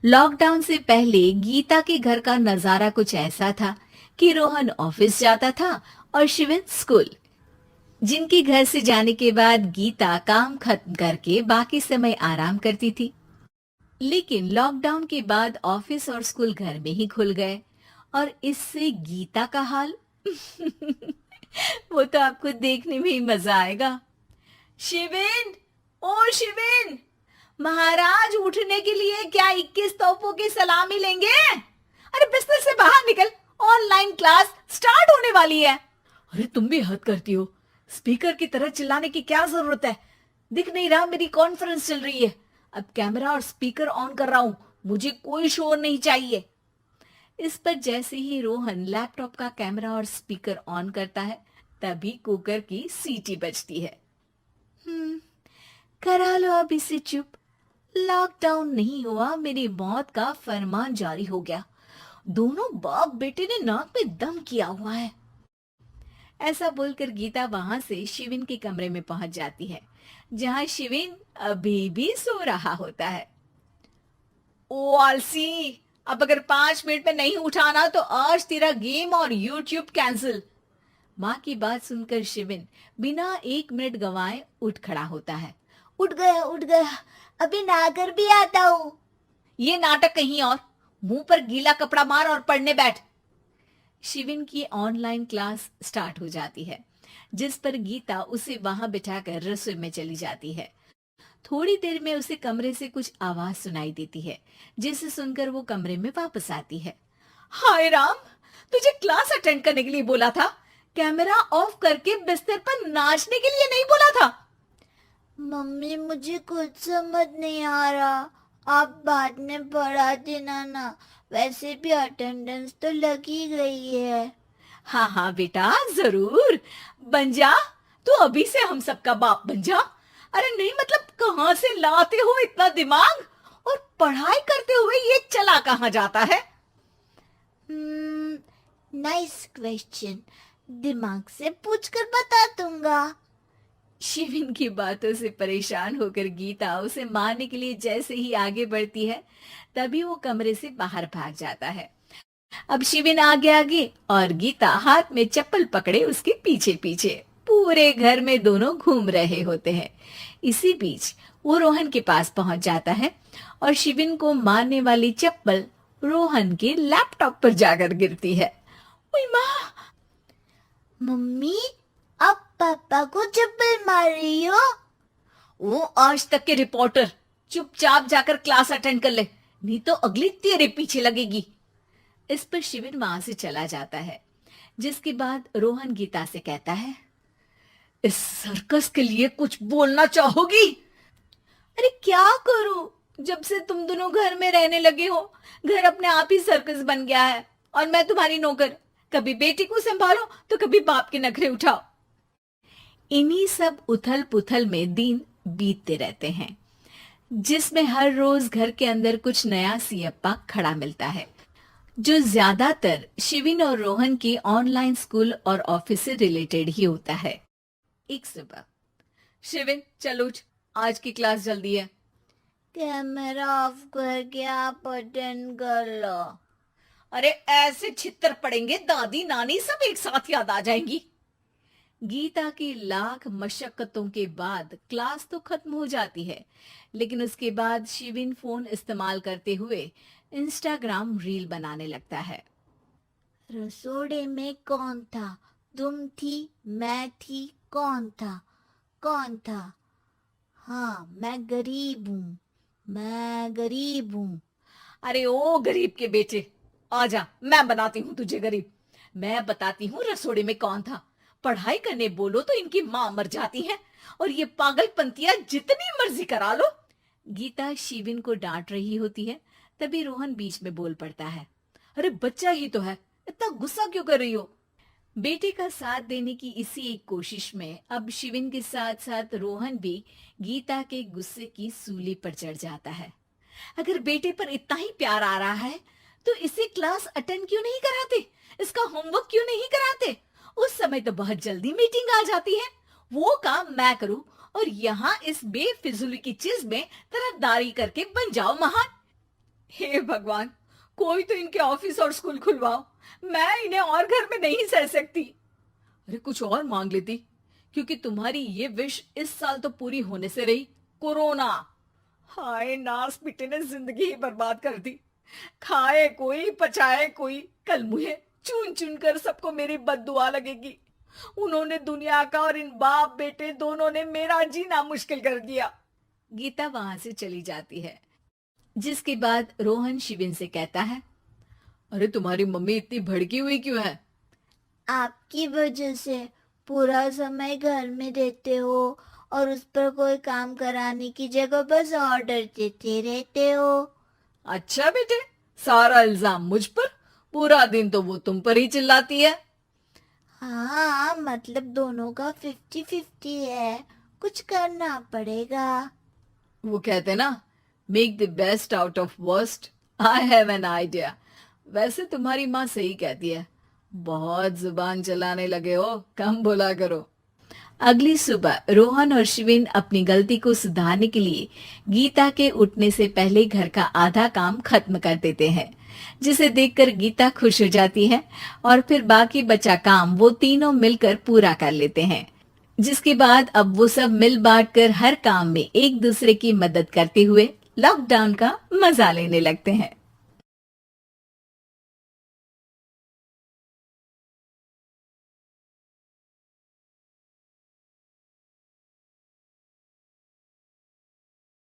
Lockdown से पहले गीता के घर का नजारा कुछ ऐसा था कि रोहन ऑफिस जाता था और शिवन स्कूल। जिनके घर से जाने के बाद गीता काम खत्म करके बाकी समय आराम करती थी। लेकिन लॉकडाउन के बाद ऑफिस और स्कूल घर में ही खुल गए और इससे गीता का हाल वो तो आपको देखने में ही मजा आएगा। शिवेन, ओ शिवेन, महाराज उठने के लिए क्या 21 तोपों की सलामी लेंगे? अरे बिस्तर से बाहर निकल, ऑनलाइन क्लास स्टार्ट होने वाली है। अरे तुम भी हद करती हो, स्पीकर की तरह चिल्लाने की क्या जरूरत है? दिख नहीं रहा मेरी कॉन्फ्रेंस चल रही है। अब कैमरा और स्पीकर ऑन कर रहा हूं, मुझे कोई शोर नहीं चाहिए। इस पर जैसे ही रोहन लैपटॉप का कैमरा और स्पीकर ऑन करता है तभी कुकर की सीटी बजती है। करा लो अब इसे चुप। लॉकडाउन नहीं हुआ, मेरी मौत का फरमान जारी हो गया। दोनों बाप बेटे ने नाक में दम किया हुआ है। ऐसा बोलकर गीता वहां से शिविन के कमरे में पहुंच जाती है, जहां शिविन अभी भी सो रहा होता है। ओ आलसी, अब अगर 5 मिनट में नहीं उठाना तो आज तेरा गेम और यूट्यूब कैंसिल। माँ की बात सुनकर शिविन बिना 1 मिनट गंवाए उठ खड़ा होता है। उठ गया, अभी नहाकर भी आता हूँ। ये नाटक कहीं और, मुंह पर गीला कपड़ा मार और पढ़ने बैठ। शिविन की ऑनलाइन क्लास स्टार्ट हो जाती है, जिस पर गीता उसे वहां बिठाकर रसोई में चली जाती है। थोड़ी देर में उसे कमरे से कुछ आवाज सुनाई देती है, जिसे सुनकर वो कमरे में वापस आती है। हाय राम, तुझे क्लास अटेंड करने के लिए बोला था, कैमरा ऑफ करके बिस्तर पर नाचने के लिए नहीं बोला था। मम्मी मुझे कुछ समझ नहीं आ रहा, आप बाद में पढ़ा देना ना, वैसे भी अटेंडेंस तो लगी गई है। हाँ हाँ बेटा, जरूर बन जा। तू अभी से हम सबका बाप बन जा। अरे नहीं मतलब कहाँ से लाते हो इतना दिमाग, और पढ़ाई करते हुए ये चला कहाँ जाता है? नाइस क्वेश्चन, दिमाग से पूछकर बता दूंगा। शिविन की बातों से परेशान होकर गीता उसे मारने के लिए जैसे ही आगे बढ़ती है तभी वो कमरे से बाहर भाग जाता है। अब शिविन आगे आगे और गीता हाथ में चप्पल पकड़े उसके पीछे पीछे पूरे घर में दोनों घूम रहे होते हैं। इसी बीच वो रोहन के पास पहुंच जाता है और शिविन को मारने वाली चप्पल रोहन के लैपटॉप पर जाकर गिरती है। ओए माँ! मम्मी, आप पापा को चप्पल मार रही हो? वो आज तक के रिपोर्टर, चुपचाप जाकर क्लास अटेंड कर ले, नहीं तो अगली तेरे पीछे लगेगी। इस पर शिविन वहां से चला जाता है, जिसके बाद रोहन गीता से कहता है, इस सर्कस के लिए कुछ बोलना चाहोगी? अरे क्या करूं, जब से तुम दोनों घर में रहने लगे हो, घर अपने आप ही सर्कस बन गया है और मैं तुम्हारी नौकर। कभी बेटी को संभालो तो कभी बाप के नखरे उठाओ। इन्हीं सब उथल पुथल में दिन बीतते रहते हैं, जिसमें हर रोज घर के अंदर कुछ नया सियप्पा खड़ा मिलता है, जो ज्यादातर शिविन और रोहन की ऑनलाइन स्कूल और ऑफिस से रिलेटेड ही होता है। एक सुबह, शिविन चल उठ, आज की क्लास जल्दी है। कैमरा ऑफ करके आप अटेंड कर लो। अरे ऐसे छित्तर पड़ेंगे, दादी नानी सब एक साथ याद आ जाएंगी। गीता की लाख मशक्कतों के बाद क्लास तो खत्म हो जाती है, लेकिन उसके बाद शिविन फोन इस्तेमाल करते हुए इंस्टाग्राम रील बनाने लगता है। रसोड़े में कौन था? तुम थी, मैं थी, कौन था? कौन था? हाँ, मैं गरीब हूँ। अरे ओ गरीब के बेटे, आजा, मैं बनाती हूँ तुझे गरीब। मैं बताती हूँ रसोड़े में कौन था। पढ़ाई करने बोलो तो इनकी माँ मर जाती है, और ये पागलपंतियां जितनी मर्जी करा लो। गीता शिविन को डांट रही होती है, तभी रोहन बीच में बोल पड़ता है, अरे बच्चा ही तो है, इतना गुस्सा क्यों कर रही हो? बेटे का साथ देने की इसी एक कोशिश में अब शिविन के साथ साथ रोहन भी गीता के गुस्से की सूली पर चढ़ जाता है। अगर बेटे पर इतना ही प्यार आ रहा है तो इसे क्लास अटेंड क्यों नहीं कराते, इसका होमवर्क क्यों नहीं कराते? उस समय तो बहुत जल्दी मीटिंग आ जाती है, वो काम मैं करूं और यहाँ इस बेफिजूल की चीज में तरफदारी करके बन जाओ महान। हे भगवान, कोई तो इनके ऑफिस और स्कूल खुलवाओ, मैं इन्हें और घर में नहीं सह सकती। अरे कुछ और मांग लेती, क्योंकि तुम्हारी ये विश इस साल तो पूरी होने से रही, कोरोना। हाय, नास बेटे ने जिंदगी ही बर्बाद कर दी। खाए कोई पचाए कोई, कल मुझे चुन चुन कर सबको मेरी बद्दुआ लगेगी। उन्होंने दुनिया का और इन बाप बेटे दोनों ने मेरा जीना मुश्किल कर दिया। गीता वहां से चली जाती है, जिसके बाद रोहन शिविन से कहता है, अरे तुम्हारी मम्मी इतनी भड़की हुई क्यों है? आपकी वजह से पूरा समय घर में रहते हो और उस पर कोई काम कराने की जगह बस ऑर्डर देते रहते हो। अच्छा बेटे, सारा इल्जाम मुझ पर? पूरा दिन तो वो तुम पर ही चिल्लाती है। हाँ, मतलब दोनों का 50-50 है, कुछ करना पड़ेगा। वो कहते ना, make the best out of worst. I have an idea. वैसे तुम्हारी माँ सही कहती है, बहुत जुबान चलाने लगे हो, कम बोला करो। अगली सुबह रोहन और शिविन अपनी गलती को सुधारने के लिए गीता के उठने से पहले घर का आधा काम खत्म कर देते हैं, जिसे देखकर गीता खुश हो जाती है और फिर बाकी बचा काम वो तीनों मिलकर पूरा कर लेते हैं। जिसके बाद अब वो सब मिल बांट कर हर काम में एक दूसरे की मदद करते हुए लॉकडाउन का मजा लेने लगते हैं।